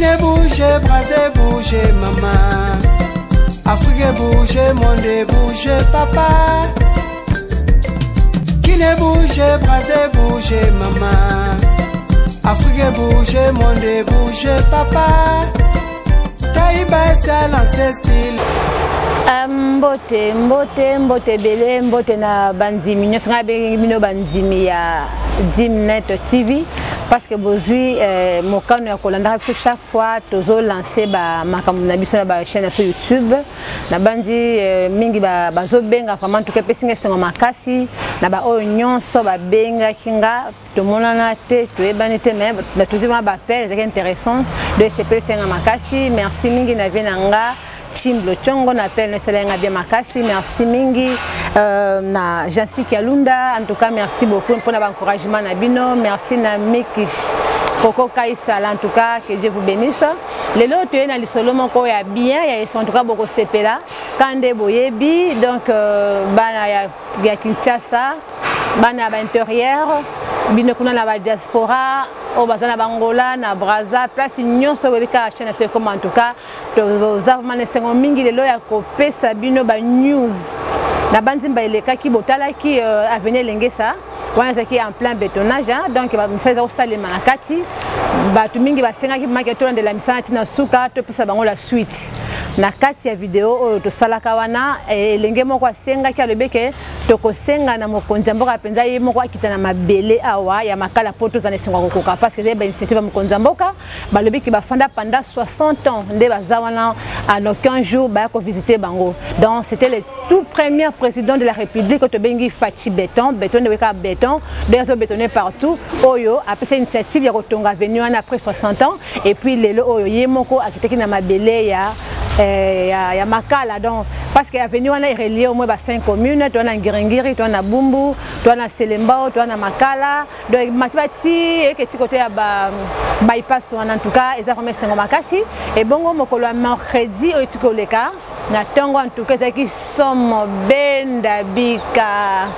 Guinée bouge, Brazil bouge, maman. Afrique bouge, monde bouge, papa. Guinée bouge, Brazil bouge, maman. Afrique bouge, monde bouge, papa. Taïba ça lancé style. Mbote bele, mbote na bandimi. Nous sommes à bandimi ya Dimnet TV. Parce que bozui mon canal Kolanda chaque fois toujours lancé ma chaîne sur YouTube na bandi mingi bazo benga vraiment tout que pesinga sengo makasi na ba oignon so ba benga kinga to monana te to ebanite mais na toujours ba appel c'est intéressant de CP sengo makasi merci mingi na venanga Chimlo Chongo n'appelle ne selenga bien makasi merci mingi na Jansi Kalunda en tout cas merci beaucoup pour l'encouragement na bino merci na Miki Koko Kaisala en tout cas que Dieu vous bénisse les lots na lisolo moko ya bien ya en tout cas beaucoup sepela kande boyebi donc bana ya Kinshasa bana ba intérieur bino kuna na ba diaspora au bazana bangola na Brazza place nyonso webika chaîne fait comme en tout cas aux avamane sengo mingi lelo ya kopesa bino ba news na banzimba eleka ki botala ki avenir lengesa wana zaki en plein bétonnage donc ba misaza osalema na kati batu mingi basenga ki market de la misana tina suka to pesa bango la suite na kati ya video to salaka wana elenge moko asenga ki alobeke to kosenga na mokonzi mboka penza ye moko akitana mabele awa ya makala poto za nesenga kokoka parce que ba initiative ba mokonzi mboka balobeki bafanda pendant 60 ans nde bazawana en aucun jour ba ko visiter bango donc c'était le tout premier président de la République to bengi Fachi Béton de weka béton de bétonné partout oyo après cette initiative ya kotonga venu après 60 ans et puis lelo oyo ye moko akiteki na mabele ya makala donc parce que avenue on est relié au moins 5 communes tu as Ngiringiri tu as Bumbu tu as Selembao tu as Makala donc matibati et que côté ya bypass en tout cas ils ont remis sengo makasi et bongo mokolo mercredi au tikoleka na tongo en tout cas qui somme benda bika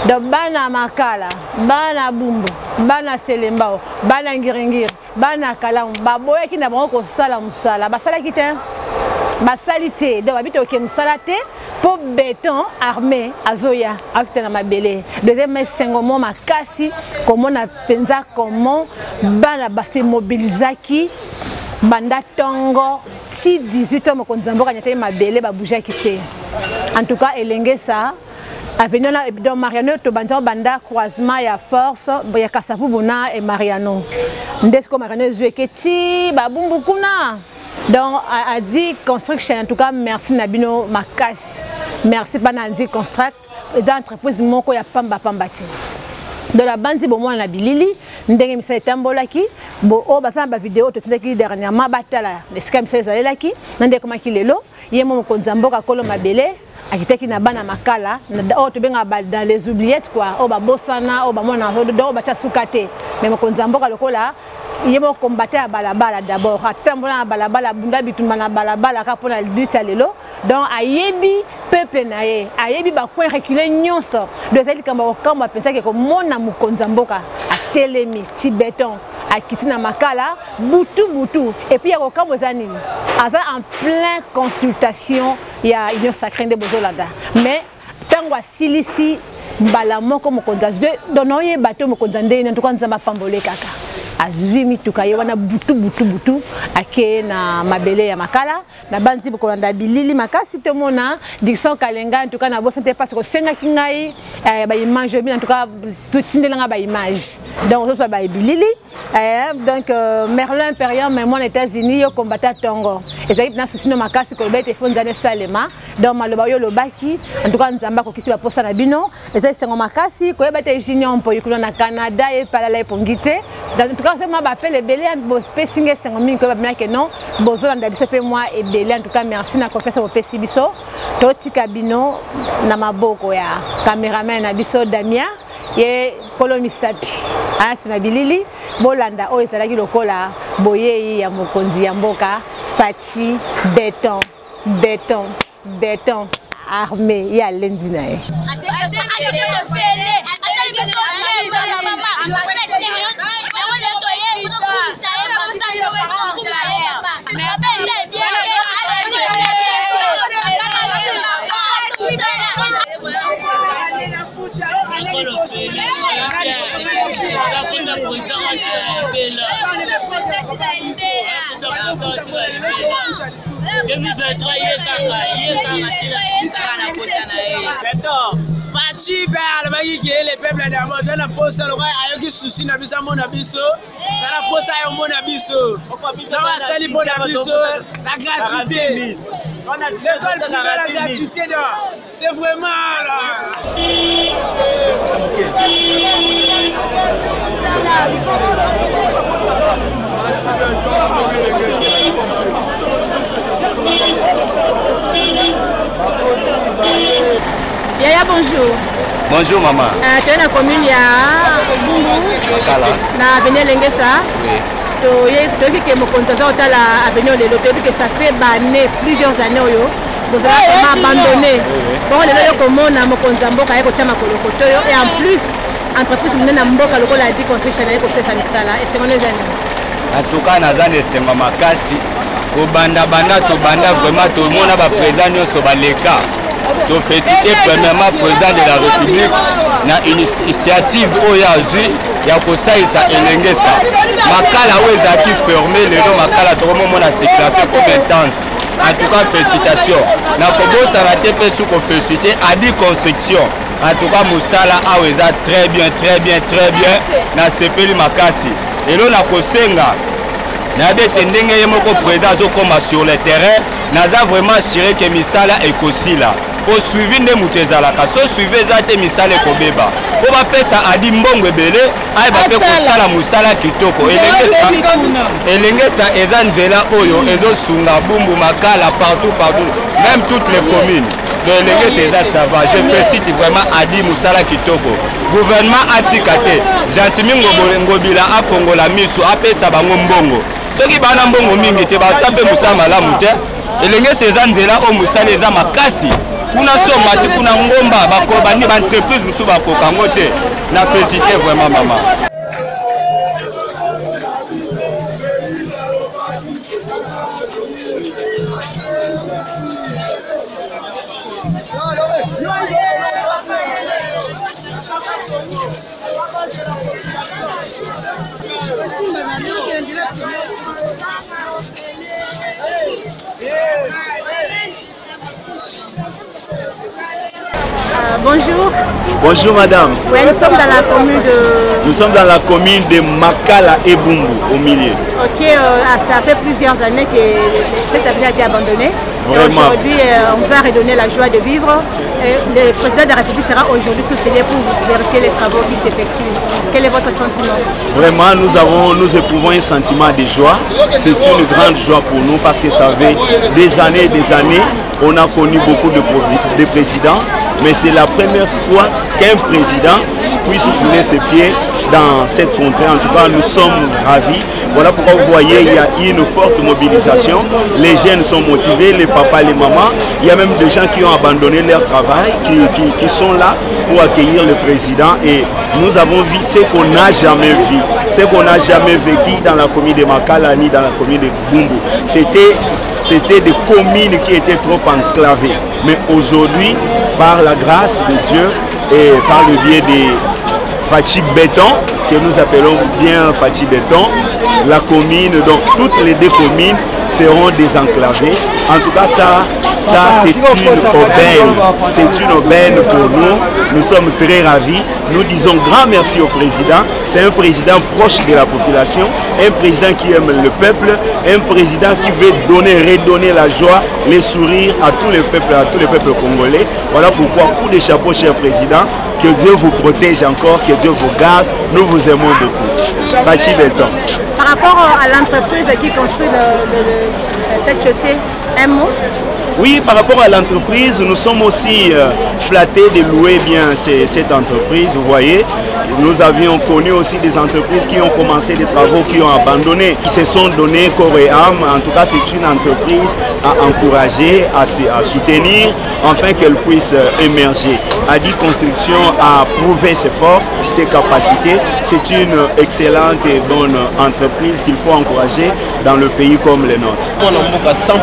donc bana Makala bana Bumbu bana Selembao bana Ngiringiri bana Kala baboya ki na bango ko sala musala basala kite basalité donc habite au Kemusalate pour béton armé azoya akitana mabele deuxième sengomo makasi comment na penza comment bana base mobilisaki banda tongo ti 18 ans mokonzamboka nyate mabele babuja kité en tout cas elenge ça avenue na donc Mariano to banda croisement ya force ya Kasavu Buna et Mariano ndesko Mariano zueketi babumbu kuna. Donc, a dit construction, en tout cas, merci Nabino Makas. Merci Banandi Construct. D'entreprise Moko ya Pamba Pambati. De la bande, bon, moi, la Bilili, ndenge misa tambolaki, bo o basa ba vidéo to tindaki dernièrement batala. Les scams c'est zalaki, ndenge comment qu'il est lo, yemo konzamboka kolo mabele. Akiteki na bana makala o to benga dans les oubliettes quoi o ba bosana o ba mona do ba tsukate mais mokonzamboka lokola yemo combattre à balabala d'abord atambola balabala bunda bitumba na balabala ka pona le lelo donc ayebi peuple nae ayebi ba coin reculer nyonso de celle kamba okamba pensa ke ko mona mokonzamboka atelemi tibeton akitina makala butu et puis yako kamozani asa en plein consultation ya union sacrée de bozolada mais tango asilisi mbala moko mokonzazi de noye bateau mokonzande na tuka nzamba pambole kaka azwimi tukaye wana butu ake na mabele ya makala na banzi bokolanda bilili makasi to mona Dixon Kalenga en tout cas na bosante parce que senga kingai ba image bien en tout cas tout tindelanga ba image donc ça ba bilili donc Merlin Imperial mais moi aux États-Unis yo combattant Tongo ezali na susino makasi ko bete fonzane salema donc maloba yo lobaki en tout cas nzamba ko kisi ba posa na bino ezali sengo makasi ko bete junior mpo yikulo na Canada et palala pongite dans tout cas c'est moi appelle belé bo pesinge sengo mingi ko ba que non bozolanda biso pe moi et belé en tout cas merci na confiance au pesi biso to tika bino na maboko ya cameraman na biso Damien ye kolomi sapi asi mabilili bolanda o ezalaki lokola boyei ya mokonzi ya mboka Fachi béton armé ya lendi na ye Fachi père le qui est le peuple d'abord de la poste le roi a eu souci na biso mon abiso la poste a mon abiso ça va sali mon abiso la gratuité on a l'école de la gratuité c'est vraiment Yaya, bonjour. Bonjour maman. Tu es dans la commune de Bungu. Na Avenue Lengesa. Oui. Tu as vu que mon compte à la Avenue Lelo, tu as vu que ça fait plusieurs années. Vous avez abandonné. Bon, les gens comme on a mon compte à Mboka et en plus, entreprise mène à Mboka le a dit construction et c'est ça et c'est mon années. En tout cas, Nazan et c'est maman Kassi. Au banda to banda vraiment tout le monde a présent sur Baleka. Donc féliciter premièrement le président de la République na initiative Oyazu ya kosaisa elengesa makala oyo qui fermé le nom makala to moment na circulation comme intense. En tout cas félicitations na kobosa na tepe sous ko féliciter Adi construction. En tout cas musala aweza très bien na sepeli makasi elo na kosenga na bete ndenge yemoko président azokoma sur le terrain naza vraiment assuré que misala ekosila pour suivre nde mutu ezalaka so suivre eza te misala ekobeba po bapesa adi mbongo ebele aye bape kosala mosala kitoko elengesa eza nzela oyo ezosunga bumbu makala partout même toutes les communes donc elengesa eza sava je félicite vraiment adi mosala kitoko gouvernement atika te gentimi ngobila afongola miso apesa bango mbongo soki bana mbongo mingi te basa mpe mosala malamu te elengesa eza nzela oyo mosala eza makasi kuna so mati kuna ngomba bakobani ba entreprise musu bakokango te na féliciter vraiment maman. Bonjour. Bonjour madame. Oui, nous sommes dans la commune de... Nous sommes dans la commune de Makala et Bungu, au milieu. Ok, ça fait plusieurs années que cette avenue a été abandonnée. Aujourd'hui, on vous a redonné la joie de vivre. Et le président de la République sera aujourd'hui sous scellé pour vérifier les travaux qui s'effectuent. Quel est votre sentiment? Vraiment, nous éprouvons un sentiment de joie. C'est une grande joie pour nous parce que ça fait des années, on a connu beaucoup de présidents. Mais c'est la première fois qu'un président puisse fouler ses pieds dans cette contrée. En tout cas, nous sommes ravis. Voilà pourquoi vous voyez, il y a une forte mobilisation. Les jeunes sont motivés, les papas, les mamans. Il y a même des gens qui ont abandonné leur travail, qui sont là pour accueillir le président. Et nous avons vu ce qu'on n'a jamais vu, ce qu'on n'a jamais vécu dans la commune de Makala ni dans la commune de Bungu. C'était des communes qui étaient trop enclavées. Mais aujourd'hui, par la grâce de Dieu et par le biais des Fachi Béton, que nous appelons bien Fachi Béton, la commune, donc toutes les deux communes seront désenclavées. En tout cas, ça c'est une aubaine pour nous. Nous sommes très ravis. Nous disons grand merci au président. C'est un président proche de la population, un président qui aime le peuple, un président qui veut redonner la joie, les sourires à tous les peuples congolais. Voilà pourquoi, coup de chapeau, cher président, que Dieu vous protège encore, que Dieu vous garde. Nous vous aimons beaucoup. Fachi Béton. Par rapport à l'entreprise qui construit cette chaussée, un mot? Oui, par rapport à l'entreprise, nous sommes aussi flattés de louer bien cette entreprise. Vous voyez, nous avions connu aussi des entreprises qui ont commencé des travaux, qui ont abandonné, qui se sont donnés corps et âme. En tout cas, c'est une entreprise à encourager, à soutenir, afin qu'elle puisse émerger. Adi Construction a prouvé ses forces, ses capacités. C'est une excellente et bonne entreprise qu'il faut encourager dans le pays comme le nôtre. On a 100%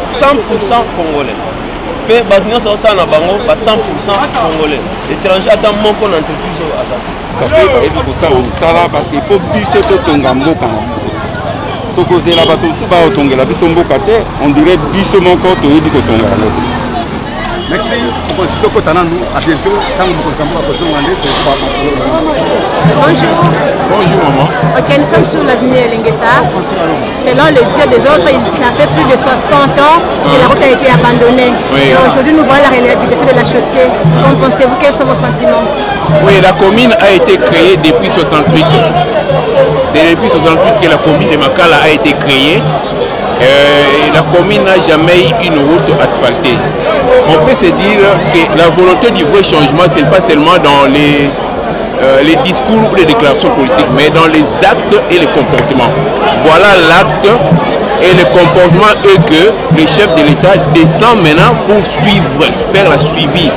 100% congolais. Pe bagnyo so sana bango ba 100% congolais. Étranger ata moko na entreprise ata. Café ba ebi ko sala parce qu'il faut biso to tonga mboka. tokozela bato mosusu baotongela biso mboka te on dirait biso moko toyebi kotonga yango te. Merci. À bientôt. Bonjour. Bonjour maman. Ok, nous sommes sur l'avenue Elenguessa. Selon les dires des autres, ça fait plus de 60 ans que la route a été abandonnée. Oui. Et aujourd'hui, nous voyons la réhabilitation de la chaussée. Qu'en pensez-vous? Quels sont vos sentiments? Oui, la commune a été créée depuis 68. C'est depuis 68 que la commune de Makala a été créée. La commune n'a jamais eu une route asphaltée. On peut se dire que la volonté du vrai changement, ce n'est pas seulement dans les discours ou les déclarations politiques, mais dans les actes et les comportements. Voilà l'acte et le comportement que le chef de l'État descend maintenant pour suivre, faire la suivi.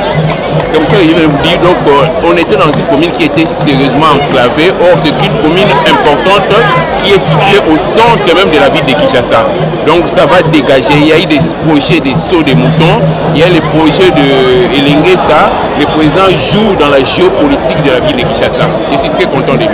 C'est comme ça que je vais vous dire, donc on était dans une commune qui était sérieusement enclavée. Or c'est une commune importante qui est située au centre même de la ville de Kinshasa. Donc ça va dégager, il y a eu des projets des sauts des moutons, il y a les projets de Elenguessa. Le président joue dans la géopolitique de la ville de Kinshasa. Je suis très content de lui.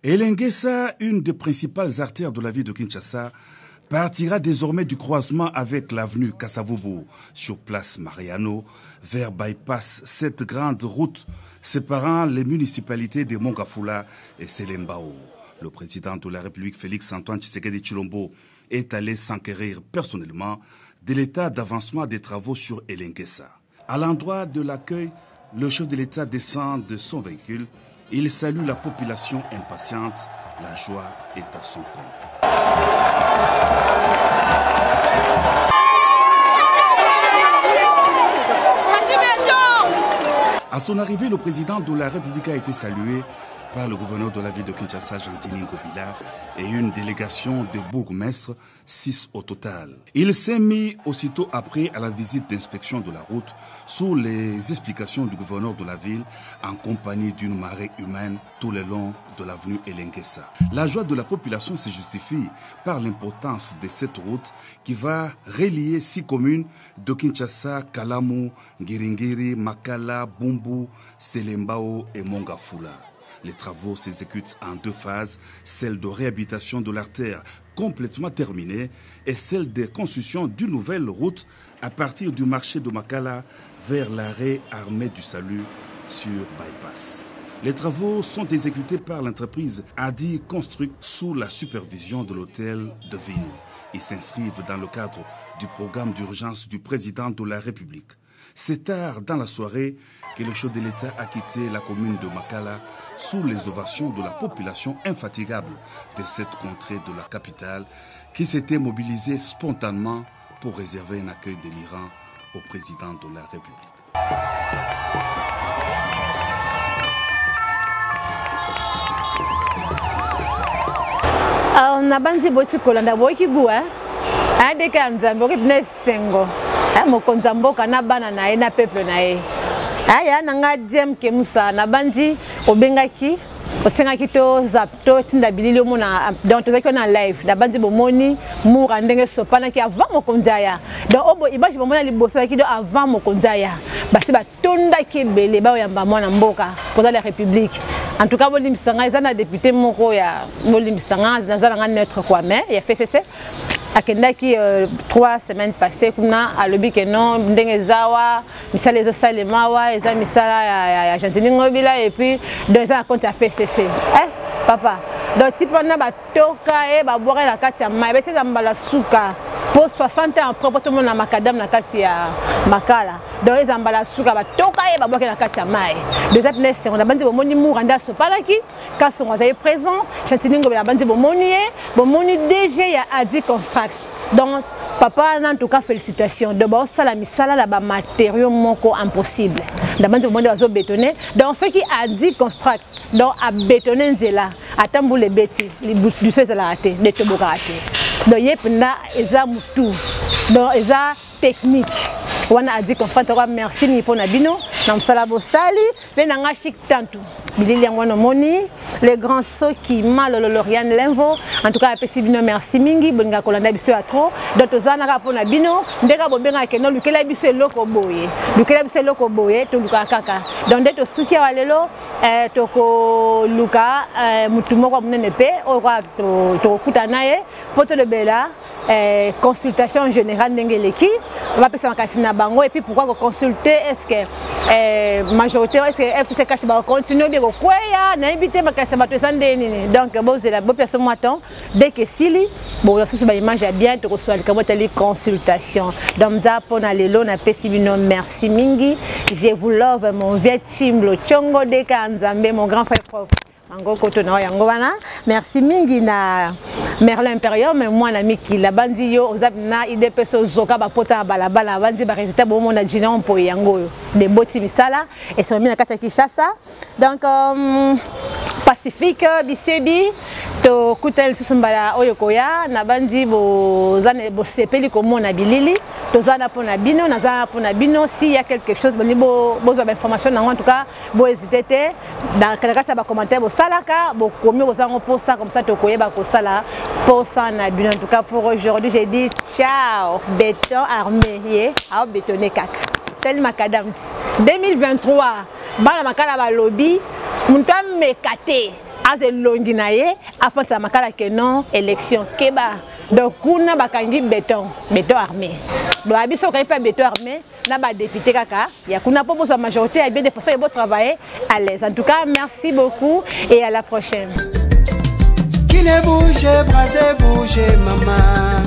Elenguessa, une des principales artères de la ville de Kinshasa, partira désormais du croisement avec l'avenue Kasavubu sur place Mariano vers Bypass, cette grande route séparant les municipalités de Mongafula et Selembao. Le président de la République Félix-Antoine Tshisekedi Tshilombo est allé s'enquérir personnellement de l'état d'avancement des travaux sur Elenguessa. À l'endroit de l'accueil, le chef de l'État descend de son véhicule. Il salue la population impatiente. La joie est à son comble. À son arrivée, le président de la République a été salué par le gouverneur de la ville de Kinshasa, Jean-Tini Ngobila, et une délégation de bourgmestres, 6 au total. Il s'est mis aussitôt après à la visite d'inspection de la route sous les explications du gouverneur de la ville en compagnie d'une marée humaine tout le long de l'avenue Elenguessa. La joie de la population se justifie par l'importance de cette route qui va relier 6 communes de Kinshasa, Kalamu, Ngiringiri, Makala, Bumbu, Selembao et Mongafula. Les travaux s'exécutent en 2 phases, celle de réhabilitation de l'artère complètement terminée et celle de construction d'une nouvelle route à partir du marché de Makala vers l'arrêt Armée du Salut sur Bypass. Les travaux sont exécutés par l'entreprise Adi Construct sous la supervision de l'hôtel de ville. Ils s'inscrivent dans le cadre du programme d'urgence du président de la République. C'est tard dans la soirée que le chef de l'État a quitté la commune de Makala sous les ovations de la population infatigable de cette contrée de la capitale qui s'était mobilisée spontanément pour réserver un accueil délirant au président de la République. On a bandi bosi kolanda boki gua. Ade kanzambo kipne sengo. Mokonza mboka na bana na ye na peuple na ye. Aya nanga diem ke musa na bandi obengaki osengaki to zapto tinda bilili mona donc tozaki na live na bandi bomoni mura ndenge sopana ki avant mokonza ya. Donc obo image bomona liboso ki do avant mokonza ya. Basi ba tonda ki bele ba oyamba mwana mboka pour la République. En tout cas boli misanga ezana député moko ya boli misanga nazala nga neutre quoi mais il a fait cessé. Akendaki 3 semaines passées kuna alobi que non ndenge zawa misala ezo salemawa eza misala ya Jean-Tini Ngobila et puis deux ans compte a fait cesser papa donc type na ba toka e ba boire la kati ya mai bese mbala suka pour 60 ans après tout le monde na makadam na kati ya Makala donc les mbala suka ba toka e ba boire la kati ya mai deux ans plus on a bandi bomoni muranda so palaki kaso ngaza présent Jean-Tini Ngobila bandi bomoni DG ya Adi Construct. Donc papa en tout cas félicitations de bon ça la misala la ba matériaux moko impossible d'abord tout le monde va bétonner donc ce qui a dit construct donc à bétonner nzela attends pour les bêtis les du fait la raté de te raté donc yependa eza mutu donc eza technique wana a dit qu'on fait merci ni pour nabino na msala bosali venanga chic tantu bilili yango na moni les grands ceux qui mal Loriane Lenvo en tout cas apesi bino merci mingi bolinga kolanda biso ya trop donc tozana ka pona bino ndeka bobenga keno lukela biso loko boye to luka kaka donc ndeto suki ya lelo toko luka mutu moko munene pe o kwa to kuta naye poto le bela consultation générale n'engeleki va passer en casina bango et puis pourquoi consulter est-ce que majorité est-ce que FCC cache va continuer bien quoi ya na invité ba kasa bato sandeni donc bon c'est la bonne personne m'attend dès que sili bon la source ba image ya bien to reçoit comment telle consultation donc za pona lelo na pesibino merci mingi je vous love mon vieux Chimlo Chongo de Kanzambe mon grand frère propre Ango kotono yango wana merci mingi na Merlin Imperium mais moi na miki la bandi yo ozabna IDPS zoka ba pota balabala bandi ba résultat bo mona jina on po yango de boti misala et so mina kata Kinshasa donc Pacifique bisebi to kutel susumbala oyokoya na bandi bo zane bo sepeli komo na bilili to zana pona bino na zana pona bino si y a quelque chose bo besoin d'information en tout cas bo hésiter dans quelques ba commentaire bo salaka bo komi bo zango pour ça comme ça to koyeba ko sala pour ça na bino en tout cas pour aujourd'hui j'ai dit ciao béton armé a bétonné kaka tel macadam 2023 bana makala ba lobby muntu amekate azelongi na ye afansa makala ke non élection keba donc kuna bakangi béton armé do abiso ka pas béton armé na ba député kaka ya kuna pour sa majorité a bien de façon et beau travailler à l'aise en tout cas merci beaucoup et à la prochaine. Qui ne bouge brasé bouge maman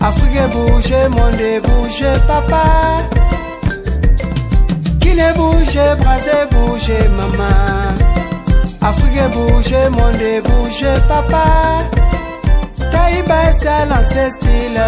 Afrique bouge monde bouge papa Qui ne bouge brasé bouge maman Afrique bouge monde bouge papa Taïba ça lancé style